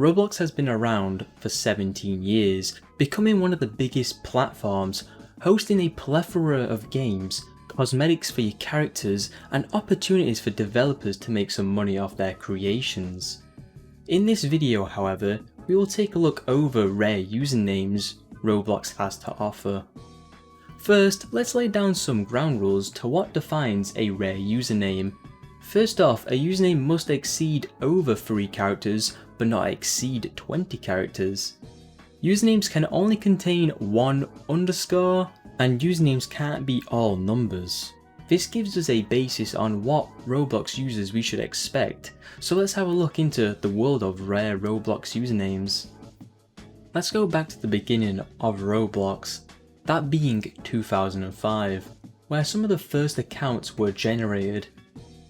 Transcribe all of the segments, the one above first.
Roblox has been around for 17 years, becoming one of the biggest platforms, hosting a plethora of games, cosmetics for your characters, and opportunities for developers to make some money off their creations. In this video, however, we will take a look over rare usernames Roblox has to offer. First, let's lay down some ground rules to what defines a rare username. First off, a username must exceed over 3 characters, but not exceed 20 characters. Usernames can only contain one underscore, and usernames can't be all numbers. This gives us a basis on what Roblox users we should expect, so let's have a look into the world of rare Roblox usernames. Let's go back to the beginning of Roblox, that being 2005, where some of the first accounts were generated.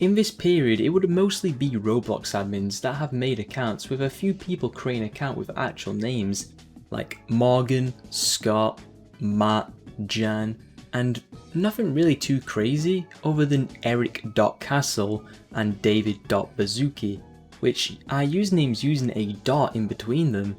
In this period, it would mostly be Roblox admins that have made accounts, with a few people creating an account with actual names like Morgan, Scott, Matt, Jan, and nothing really too crazy other than Eric.Castle and David.Bazooki, which are usernames using a dot in between them.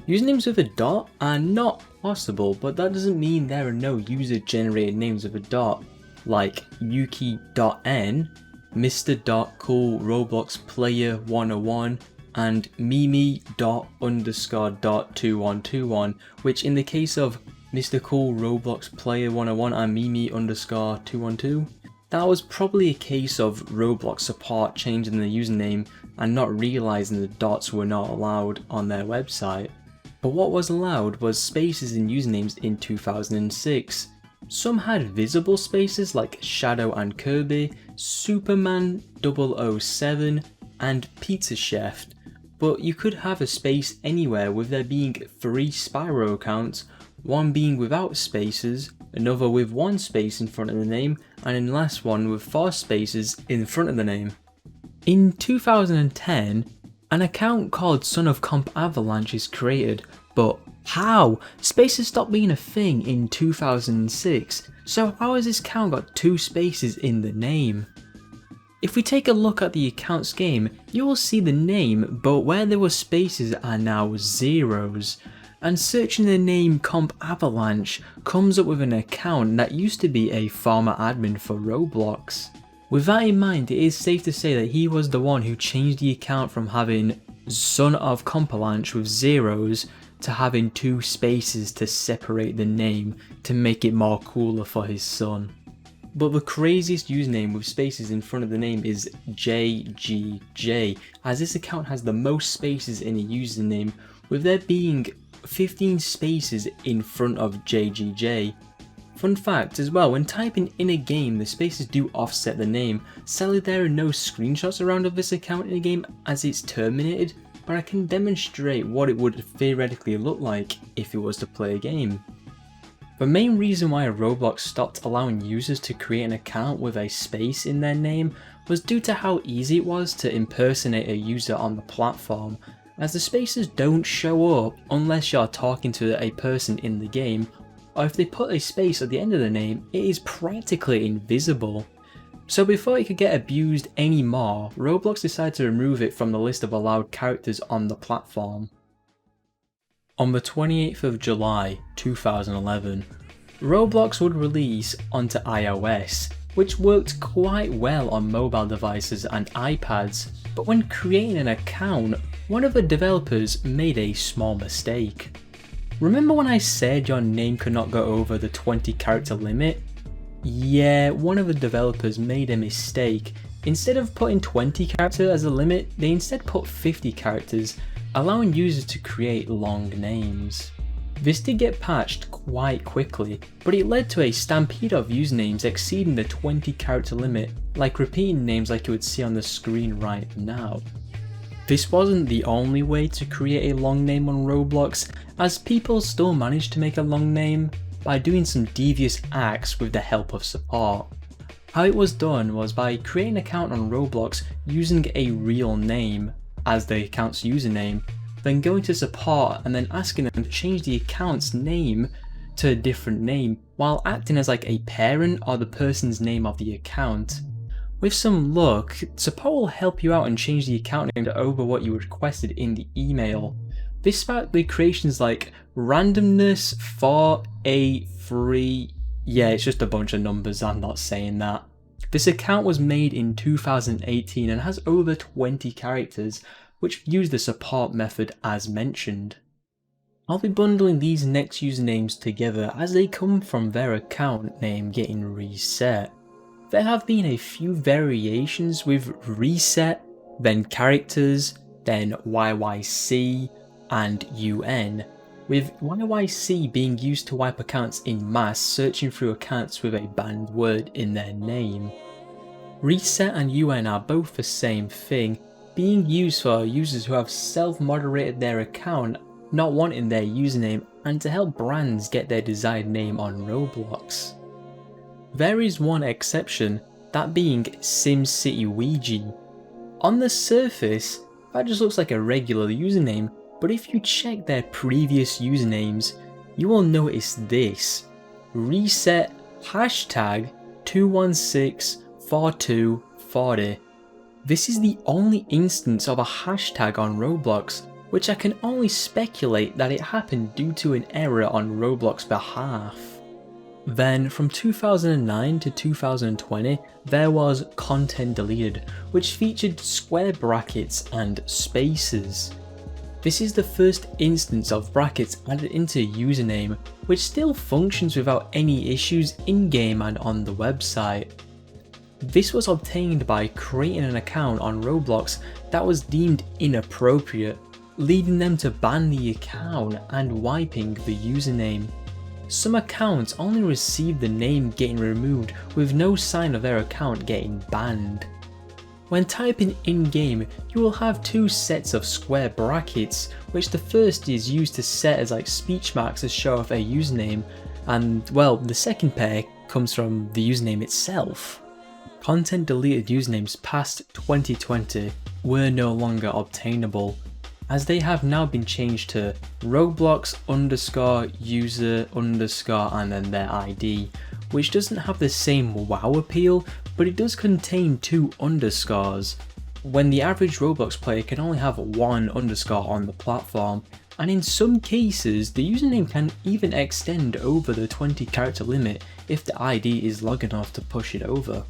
Usernames with a dot are not possible, but that doesn't mean there are no user generated names with a dot, like Yuki.N, Mr.CoolRobloxPlayer101, and Mimi._.2121, which in the case of Mr. Cool Roblox Player 101 and Mimi_212, that was probably a case of Roblox support changing the username and not realizing the dots were not allowed on their website. But what was allowed was spaces in usernames in 2006. Some had visible spaces like Shadow and Kirby, Superman 007, and Pizza Chef, but you could have a space anywhere, with there being 3 Spyro accounts, one being without spaces, another with 1 space in front of the name, and the last one with 4 spaces in front of the name. In 2010, an account called Son of Comp Avalanche is created, but how? Spaces stopped being a thing in 2006, so how has this account got 2 spaces in the name? If we take a look at the account's game, you will see the name, but where there were spaces are now zeros. And searching the name Comp Avalanche comes up with an account that used to be a former admin for Roblox. With that in mind, it is safe to say that he was the one who changed the account from having Son of Compalanche with zeros to having 2 spaces to separate the name to make it more cooler for his son. But the craziest username with spaces in front of the name is JGJ, as this account has the most spaces in a username, with there being 15 spaces in front of JGJ. Fun fact as well, when typing in a game, the spaces do offset the name. Sadly, there are no screenshots around of this account in a game as it's terminated, but I can demonstrate what it would theoretically look like if it was to play a game. The main reason why Roblox stopped allowing users to create an account with a space in their name was due to how easy it was to impersonate a user on the platform, as the spaces don't show up unless you're talking to a person in the game, or if they put a space at the end of the name, it is practically invisible. So before it could get abused anymore, Roblox decided to remove it from the list of allowed characters on the platform. On the 28th of July 2011, Roblox would release onto iOS, which worked quite well on mobile devices and iPads, but when creating an account, one of the developers made a small mistake. Remember when I said your name could not go over the 20 character limit? Yeah, one of the developers made a mistake. Instead of putting 20 characters as a limit, they instead put 50 characters, allowing users to create long names. This did get patched quite quickly, but it led to a stampede of usernames exceeding the 20 character limit, like repeating names like you would see on the screen right now. This wasn't the only way to create a long name on Roblox, as people still managed to make a long name by doing some devious acts with the help of support. How it was done was by creating an account on Roblox using a real name as the account's username, then going to support and then asking them to change the account's name to a different name while acting as like a parent or the person's name of the account. With some luck, support will help you out and change the account name to over what you requested in the email. This sparked the creations like randomness 483. Yeah, it's just a bunch of numbers, I'm not saying that. This account was made in 2018 and has over 20 characters, which use the support method as mentioned. I'll be bundling these next usernames together as they come from their account name getting reset. There have been a few variations with reset, then characters, then YYC, and UN, with YYC being used to wipe accounts in mass searching through accounts with a banned word in their name. Reset and UN are both the same thing, being used for users who have self-moderated their account, not wanting their username, and to help brands get their desired name on Roblox. There is one exception, that being SimCity Ouija. On the surface, that just looks like a regular username, but if you check their previous usernames, you will notice this: reset hashtag 2164240. This is the only instance of a hashtag on Roblox, which I can only speculate that it happened due to an error on Roblox's behalf. Then from 2009 to 2020, there was content deleted, which featured square brackets and spaces. This is the first instance of brackets added into username, which still functions without any issues in-game and on the website. This was obtained by creating an account on Roblox that was deemed inappropriate, leading them to ban the account and wiping the username. Some accounts only receive the name getting removed with no sign of their account getting banned. When typing in-game, you will have two sets of square brackets, which the first is used to set as like speech marks to show off a username, and well, the second pair comes from the username itself. Content deleted usernames past 2020 were no longer obtainable, as they have now been changed to Roblox_user_ and then their ID, which doesn't have the same wow appeal, but it does contain two underscores, when the average Roblox player can only have one underscore on the platform, and in some cases the username can even extend over the 20 character limit if the ID is long enough to push it over.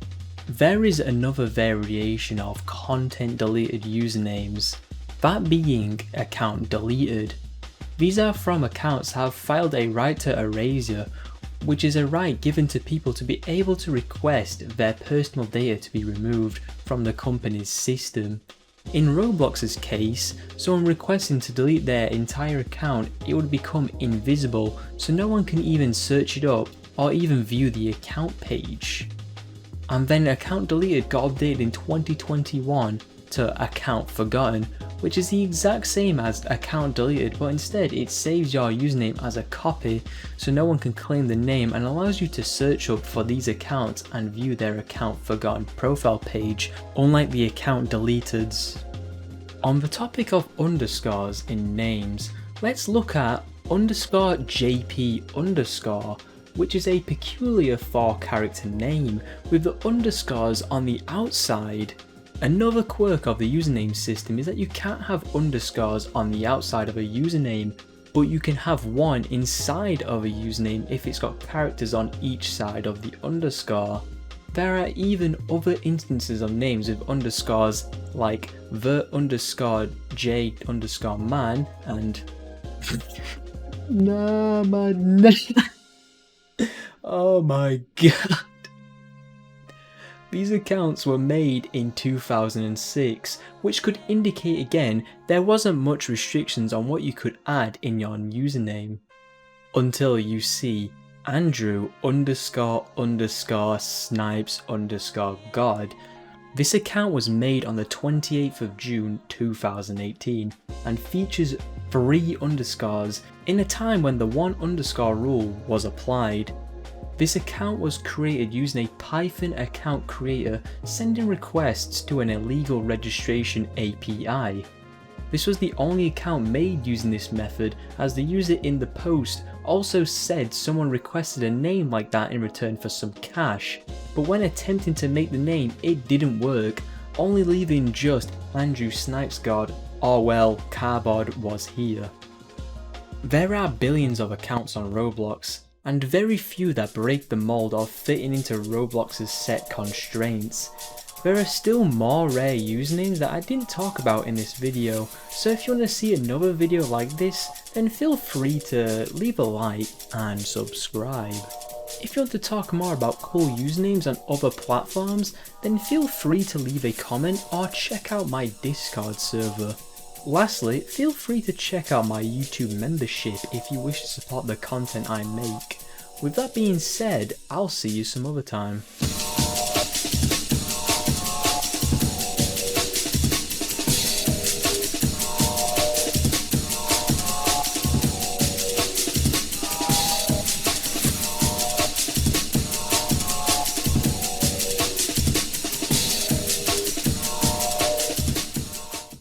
There is another variation of content deleted usernames, that being account deleted. These are from accounts that have filed a right to erasure, which is a right given to people to be able to request their personal data to be removed from the company's system. In Roblox's case, someone requesting to delete their entire account, it would become invisible, so no one can even search it up or even view the account page. And then account deleted got updated in 2021 to account forgotten, which is the exact same as account deleted, but instead it saves your username as a copy so no one can claim the name, and allows you to search up for these accounts and view their account forgotten profile page, unlike the account deleteds. On the topic of underscores in names, let's look at _JP_, which is a peculiar 4-character name with the underscores on the outside. Another quirk of the username system is that you can't have underscores on the outside of a username, but you can have one inside of a username if it's got characters on each side of the underscore. There are even other instances of names with underscores like the_J_man and nah man. Oh my god. These accounts were made in 2006, which could indicate again there wasn't much restrictions on what you could add in your username. Until you see Andrew__snipes_god. This account was made on the 28th of June 2018 and features 3 underscores in a time when the 1 underscore rule was applied. This account was created using a Python account creator sending requests to an illegal registration API. This was the only account made using this method, as the user in the post also said someone requested a name like that in return for some cash, but when attempting to make the name it didn't work, only leaving just Andrew Snipesgod, or well, Carbod was here. There are billions of accounts on Roblox, and very few that break the mold of fitting into Roblox's set constraints. There are still more rare usernames that I didn't talk about in this video, so if you want to see another video like this, then feel free to leave a like and subscribe. If you want to talk more about cool usernames on other platforms, then feel free to leave a comment or check out my Discord server. Lastly, feel free to check out my YouTube membership if you wish to support the content I make. With that being said, I'll see you some other time.